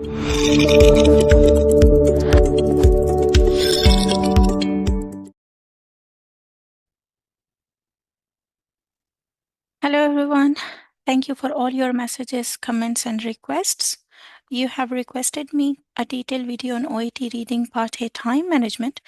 Hello everyone. Thank you for all your messages, comments, and requests. You have requested me a detailed video on OET Reading Part A Time Management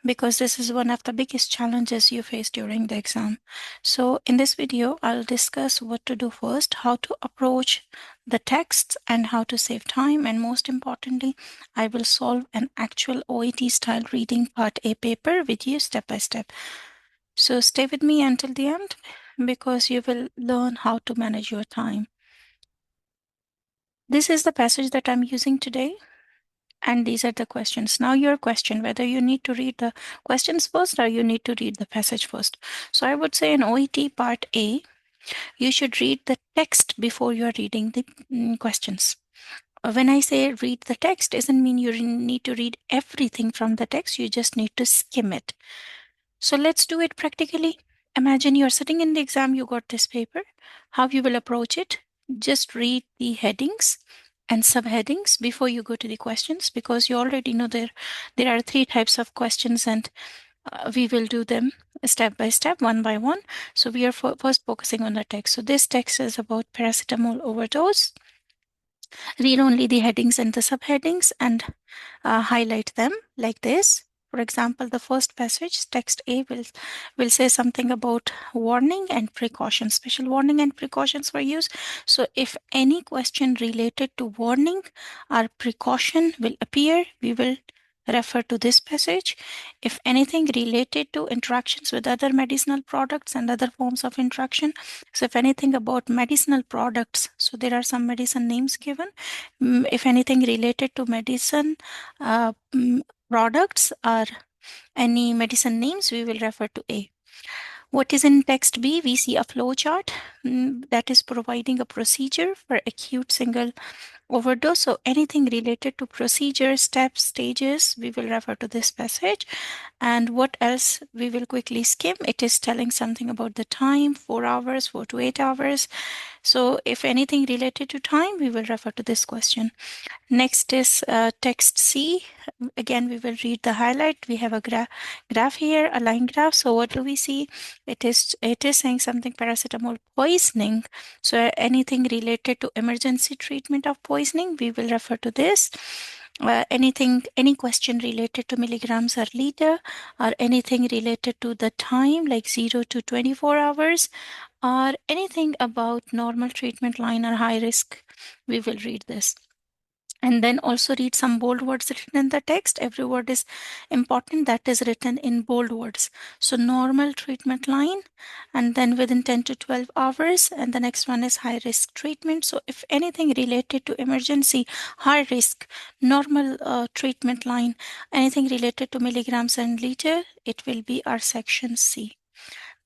because this is one of the biggest challenges you face during the exam. So in this video, I'll discuss what to do first, how to approach the texts, and how to save time. And most importantly, I will solve an actual OET style Reading Part A paper with you step by step. So stay with me until the end because you will learn how to manage your time. This is the passage that I'm using today, and these are the questions. Now your question, whether you need to read the questions first or you need to read the passage first. So I would say in OET Part A, you should read the text before you're reading the questions. When I say read the text, doesn't mean you need to read everything from the text. You just need to skim it. So let's do it practically. Imagine you're sitting in the exam, you got this paper. How you will approach it? Just read the headings and subheadings before you go to the questions, because you already know there are 3 types of questions, and we will do them step by step, one by one. So we are first focusing on the text. So this text is about paracetamol overdose. Read only the headings and the subheadings and highlight them like this. For example, the first passage, text A, will say something about warning and precautions. Special warning and precautions were used. So if any question related to warning or precaution will appear, we will refer to this passage. If anything related to interactions with other medicinal products and other forms of interaction, so if anything about medicinal products, so there are some medicine names given. If anything related to medicine products or any medicine names, we will refer to A. What is in text B? We see a flow chart that is providing a procedure for acute single overdose. So anything related to procedure, steps, stages, we will refer to this passage. And what else we will quickly skim? It is telling something about the time, 4 hours, 4 to 8 hours. So if anything related to time, we will refer to this question. Next is text C. Again, we will read the highlight. We have a graph here, a line graph. So what do we see? It is saying something paracetamol poisoning. So anything related to emergency treatment of poisoning, we will refer to this. Any question related to milligrams or liter, or anything related to the time like 0 to 24 hours, or anything about normal treatment line or high risk, we will read this. And then also read some bold words written in the text. Every word is important that is written in bold words. So normal treatment line, and then within 10 to 12 hours, and the next one is high risk treatment. So if anything related to emergency, high risk, normal treatment line, anything related to milligrams and liter, it will be our section C.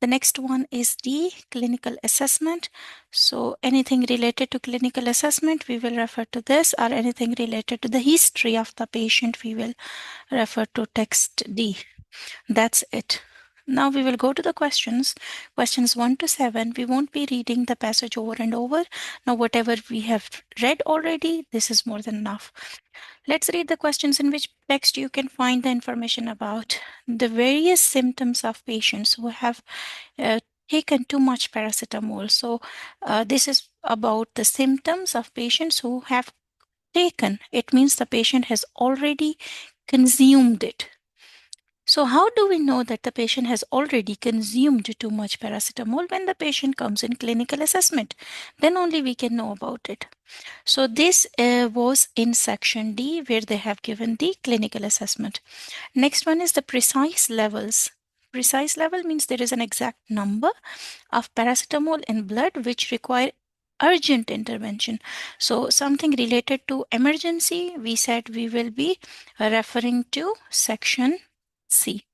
The next one is D, clinical assessment. So anything related to clinical assessment, we will refer to this, or anything related to the history of the patient, we will refer to text D. That's it. Now we will go to the questions. Questions 1 to 7. We won't be reading the passage over and over. Now whatever we have read already, this is more than enough. Let's read the questions. In which text you can find the information about the various symptoms of patients who have taken too much paracetamol. So this is about the symptoms of patients who have taken. It means the patient has already consumed it. So how do we know that the patient has already consumed too much paracetamol? When the patient comes in clinical assessment, then only we can know about it. So this was in section D, where they have given the clinical assessment. Next one is the precise levels. Precise level means there is an exact number of paracetamol in blood which require urgent intervention. So something related to emergency, we said we will be referring to section C,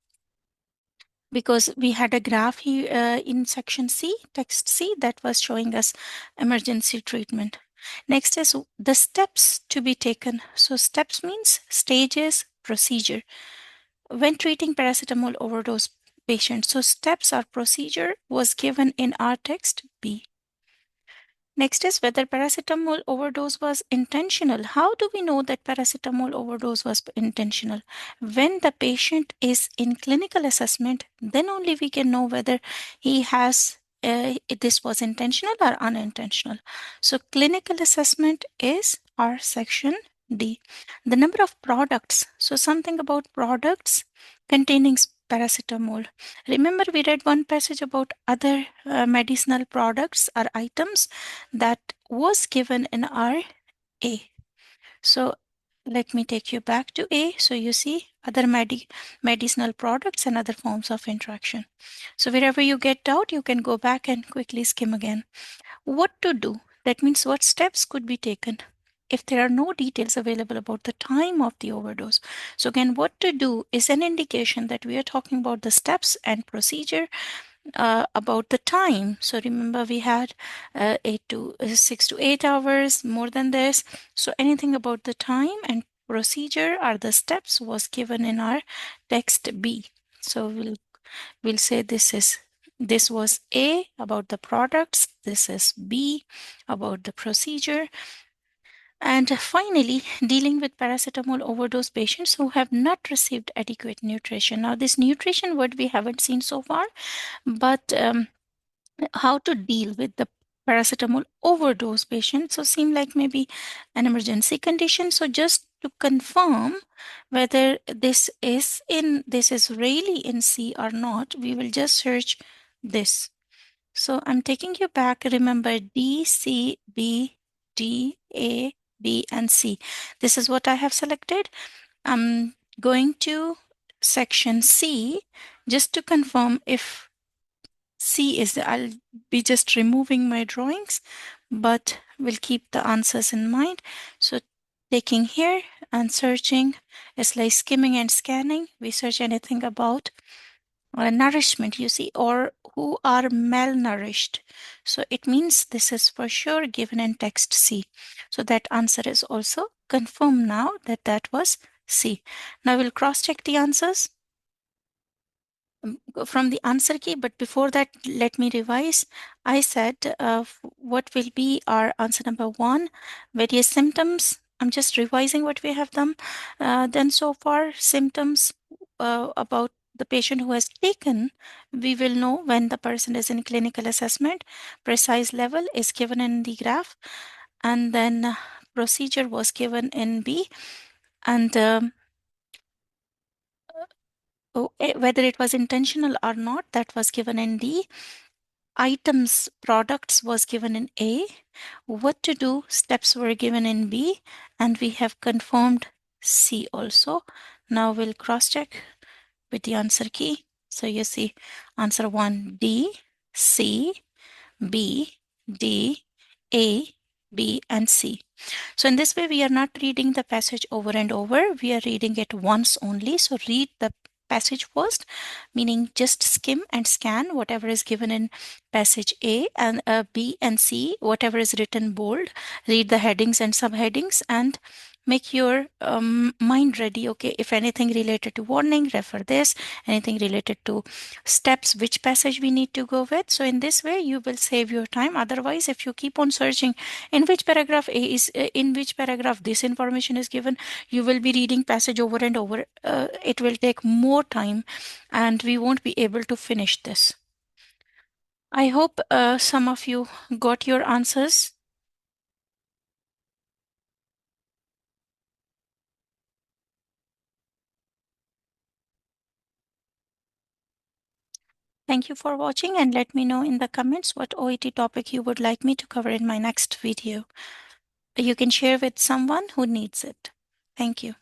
because we had a graph here in section C, text C, that was showing us emergency treatment. Next is the steps to be taken. So steps means stages, procedure. When treating paracetamol overdose patients, so steps or procedure was given in our text B. Next is whether paracetamol overdose was intentional. How do we know that paracetamol overdose was intentional? When the patient is in clinical assessment, then only we can know whether he has this was intentional or unintentional. So clinical assessment is our section D. The number of products. So something about products containing paracetamol. Remember we read one passage about other medicinal products or items that was given in our A. So let me take you back to A. So you see other medicinal products and other forms of interaction. So wherever you get doubt, you can go back and quickly skim again. What to do? That means what steps could be taken if there are no details available about the time of the overdose. So again, what to do is an indication that we are talking about the steps and procedure about the time. So remember we had 6 to 8 hours, more than this. So anything about the time and procedure or the steps was given in our text B. So we'll say this was A about the products, this is B about the procedure. And finally, dealing with paracetamol overdose patients who have not received adequate nutrition. Now, this nutrition word we haven't seen so far, but how to deal with the paracetamol overdose patient. So seem like maybe an emergency condition. So just to confirm whether this is really in C or not, we will just search this. So I'm taking you back. Remember D, C, B, D, A, B, and C. This is what I have selected. I'm going to section C just to confirm if C is I'll be just removing my drawings, but we'll keep the answers in mind. So taking here and searching is like skimming and scanning. We search anything about nourishment, you see, or who are malnourished. So it means this is for sure given in text C. So that answer is also confirmed now that that was C. Now we'll cross check the answers from the answer key, but before that, let me revise. I said what will be our answer number one, various symptoms. I'm just revising what we have done so far. Symptoms about the patient who has taken, we will know when the person is in clinical assessment. Precise level is given in the graph, and then procedure was given in B, and whether it was intentional or not, that was given in D. Items, products was given in A. What to do, steps were given in B, and we have confirmed C also. Now we'll cross check with the answer key. So you see answer 1, D, C, B, D, A, B, and C. So in this way, we are not reading the passage over and over. We are reading it once only. So read the passage first, meaning just skim and scan whatever is given in passage A, and B and C, whatever is written bold. Read the headings and subheadings and make your mind ready. Okay, if anything related to warning, refer this. Anything related to steps, which passage we need to go with. So in this way, you will save your time. Otherwise, if you keep on searching in which paragraph A is, in which paragraph this information is given, you will be reading passage over and over. It will take more time and we won't be able to finish this. I hope some of you got your answers. Thank you for watching, and let me know in the comments what OET topic you would like me to cover in my next video. You can share with someone who needs it. Thank you.